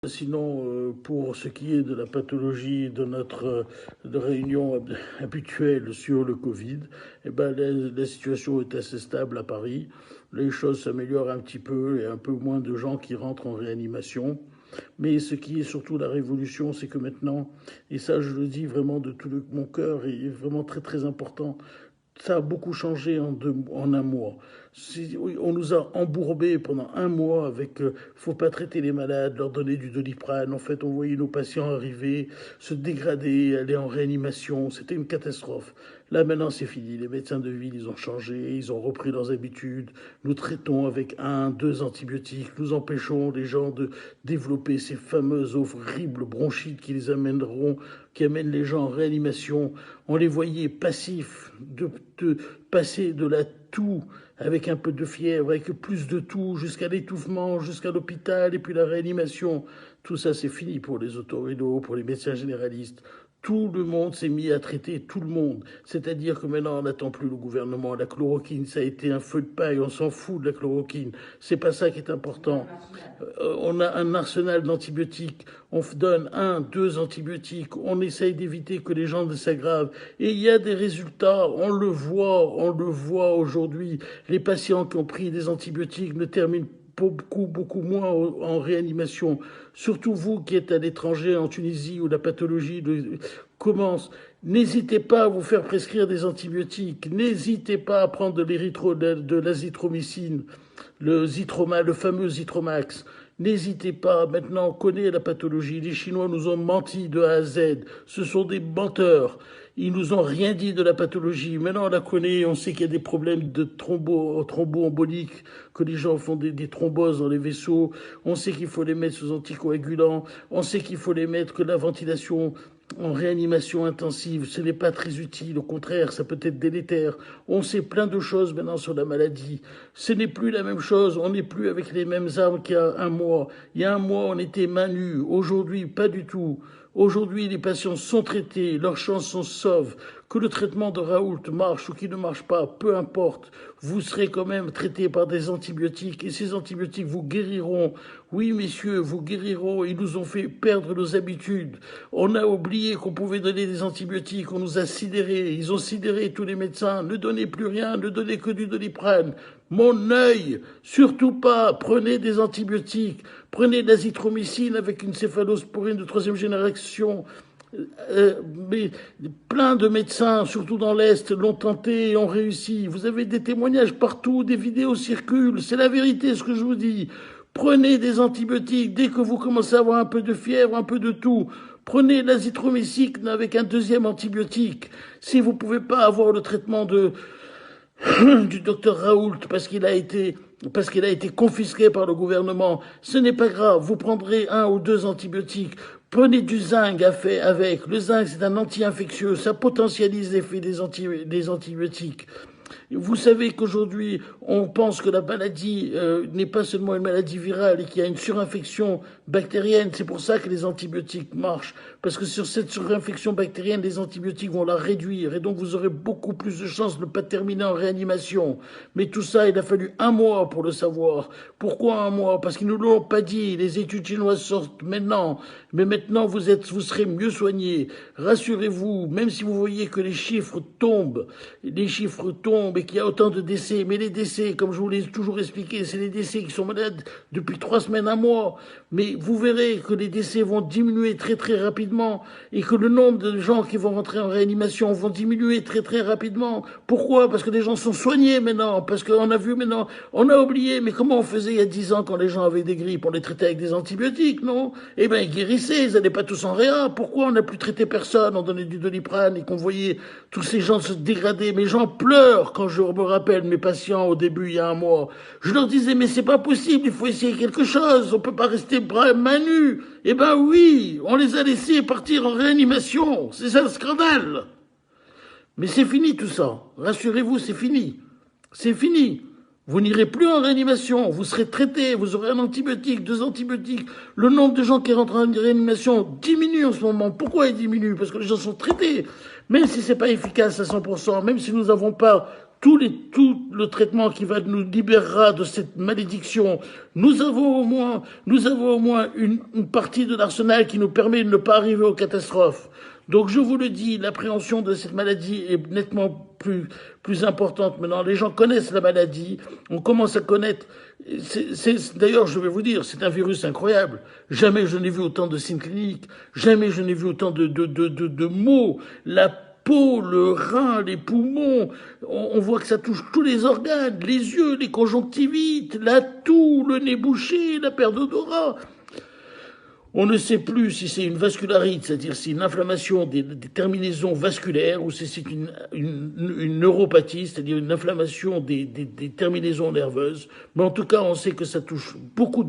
Sinon, pour ce qui est de la pathologie de notre de réunion habituelle sur le Covid, eh ben, la situation est assez stable à Paris. Les choses s'améliorent un petit peu, il y a un peu moins de gens qui rentrent en réanimation. Mais ce qui est surtout la révolution, c'est que maintenant, et ça je le dis vraiment de tout mon cœur, et vraiment très très important, ça a beaucoup changé en un mois. On nous a embourbés pendant un mois avec faut pas traiter les malades, leur donner du Doliprane. En fait, on voyait nos patients arriver, se dégrader, aller en réanimation. C'était une catastrophe. Là, maintenant, c'est fini. Les médecins de ville, ils ont changé, ils ont repris leurs habitudes. Nous traitons avec 2 antibiotiques. Nous empêchons les gens de développer ces fameuses horribles bronchites qui amènent les gens en réanimation. On les voyait passifs, de passer de la toux avec un peu de fièvre, avec plus de toux, jusqu'à l'étouffement, jusqu'à l'hôpital, et puis la réanimation. Tout ça, c'est fini pour les otorhinos, pour les médecins généralistes. Tout le monde s'est mis à traiter tout le monde. C'est-à-dire que maintenant, on n'attend plus le gouvernement. La chloroquine, ça a été un feu de paille. On s'en fout de la chloroquine. C'est pas ça qui est important. On a un arsenal d'antibiotiques. On donne 2 antibiotiques. On essaye d'éviter que les gens ne s'aggravent. Et il y a des résultats. On le voit aujourd'hui. Les patients qui ont pris des antibiotiques ne terminent beaucoup moins en réanimation. Surtout vous qui êtes à l'étranger, en Tunisie, où la pathologie commence. N'hésitez pas à vous faire prescrire des antibiotiques. N'hésitez pas à prendre de l'azithromycine, le fameux Zitromax. N'hésitez pas. Maintenant, on connaît la pathologie. Les Chinois nous ont menti de A à Z. Ce sont des menteurs. Ils nous ont rien dit de la pathologie. Maintenant, on la connaît. On sait qu'il y a des problèmes de thromboemboliques, que les gens font des thromboses dans les vaisseaux. On sait qu'il faut les mettre sous anticoagulants. On sait qu'il faut les mettre que la ventilation en réanimation intensive, ce n'est pas très utile. Au contraire, ça peut être délétère. On sait plein de choses maintenant sur la maladie. Ce n'est plus la même chose. On n'est plus avec les mêmes armes qu'il y a un mois. Il y a un mois, on était main nue. Aujourd'hui, pas du tout. Aujourd'hui, les patients sont traités, leurs chances sont sauves. Que le traitement de Raoult marche ou qu'il ne marche pas, peu importe, vous serez quand même traité par des antibiotiques et ces antibiotiques vous guériront. Oui, messieurs, vous guériront. Ils nous ont fait perdre nos habitudes. On a oublié qu'on pouvait donner des antibiotiques. On nous a sidérés. Ils ont sidéré tous les médecins. Ne donnez plus rien, ne donnez que du Doliprane. Mon œil, surtout pas, prenez des antibiotiques, prenez de l'azithromycine avec une céphalosporine de 3e génération. Mais plein de médecins, surtout dans l'Est, l'ont tenté et ont réussi. Vous avez des témoignages partout, des vidéos circulent. C'est la vérité ce que je vous dis. Prenez des antibiotiques dès que vous commencez à avoir un peu de fièvre, un peu de tout. Prenez l'azithromycine avec un 2e antibiotique. Si vous pouvez pas avoir le traitement du docteur Raoult parce qu'il a été confisqué par le gouvernement, ce n'est pas grave, vous prendrez 1 ou 2 antibiotiques. Prenez du zinc avec. Le zinc, c'est un anti-infectieux, ça potentialise l'effet des antibiotiques. Vous savez qu'aujourd'hui, on pense que la maladie n'est pas seulement une maladie virale et qu'il y a une surinfection bactérienne. C'est pour ça que les antibiotiques marchent. Parce que sur cette surinfection bactérienne, les antibiotiques vont la réduire. Et donc, vous aurez beaucoup plus de chances de ne pas terminer en réanimation. Mais tout ça, il a fallu 1 mois pour le savoir. Pourquoi 1 mois? Parce qu'ils ne nous l'ont pas dit. Les études chinoises sortent maintenant. Mais maintenant, vous serez mieux soignés. Rassurez-vous, même si vous voyez que les chiffres tombent et qu'il y a autant de décès. Mais les décès, comme je vous l'ai toujours expliqué, c'est les décès qui sont malades depuis 3 semaines, 1 mois. Mais vous verrez que les décès vont diminuer très très rapidement et que le nombre de gens qui vont rentrer en réanimation vont diminuer très très rapidement. Pourquoi? Parce que les gens sont soignés maintenant. Parce qu'on a vu maintenant, on a oublié. Mais comment on faisait il y a 10 ans quand les gens avaient des grippes? On les traitait avec des antibiotiques, non? Eh ben, ils guérissaient, ils n'allaient pas tous en réa. Pourquoi on n'a plus traité personne? On donnait du Doliprane et qu'on voyait tous ces gens se dégrader. Mais j'en pleure quand je me rappelle mes patients au début, il y a 1 mois. Je leur disais, mais c'est pas possible, il faut essayer quelque chose, on peut pas rester main nue. Eh ben oui, on les a laissés partir en réanimation. C'est ça le scandale. Mais c'est fini tout ça. Rassurez-vous, c'est fini. C'est fini. Vous n'irez plus en réanimation, vous serez traité, vous aurez un antibiotique, 2 antibiotiques. Le nombre de gens qui rentrent en réanimation diminue en ce moment. Pourquoi il diminue? Parce que les gens sont traités. Même si c'est pas efficace à 100%, même si nous n'avons pas tout le traitement qui va nous libérera de cette malédiction. Nous avons au moins une partie de l'arsenal qui nous permet de ne pas arriver aux catastrophes. Donc je vous le dis, l'appréhension de cette maladie est nettement plus importante maintenant. Les gens connaissent la maladie, on commence à connaître. D'ailleurs, je vais vous dire, c'est un virus incroyable. Jamais je n'ai vu autant de signes cliniques, jamais je n'ai vu autant de maux. La peau, le rein, les poumons, on voit que ça touche tous les organes, les yeux, les conjonctivites, la toux, le nez bouché, la perte d'odorat. On ne sait plus si c'est une vascularite, c'est-à-dire si une inflammation des terminaisons vasculaires, ou si c'est une neuropathie, c'est-à-dire une inflammation des terminaisons nerveuses. Mais en tout cas, on sait que ça touche beaucoup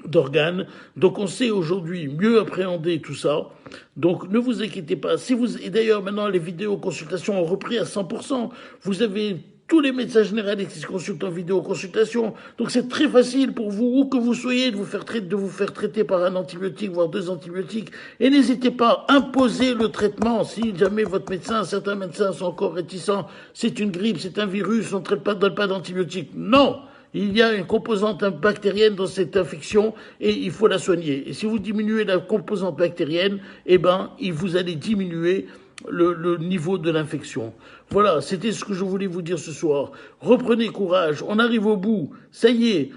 d'organes. Donc on sait aujourd'hui mieux appréhender tout ça. Donc ne vous inquiétez pas. Et d'ailleurs maintenant les vidéoconsultations ont repris à 100%. Vous avez tous les médecins généralistes qui se consultent en vidéoconsultation. Donc c'est très facile pour vous, où que vous soyez, de vous faire traiter par un antibiotique, voire 2 antibiotiques. Et n'hésitez pas à imposer le traitement. Si jamais certains médecins sont encore réticents, c'est une grippe, c'est un virus, on ne donne pas d'antibiotiques. Non! Il y a une composante bactérienne dans cette infection et il faut la soigner. Et si vous diminuez la composante bactérienne, vous allez diminuer le niveau de l'infection. Voilà, c'était ce que je voulais vous dire ce soir. Reprenez courage, on arrive au bout, ça y est.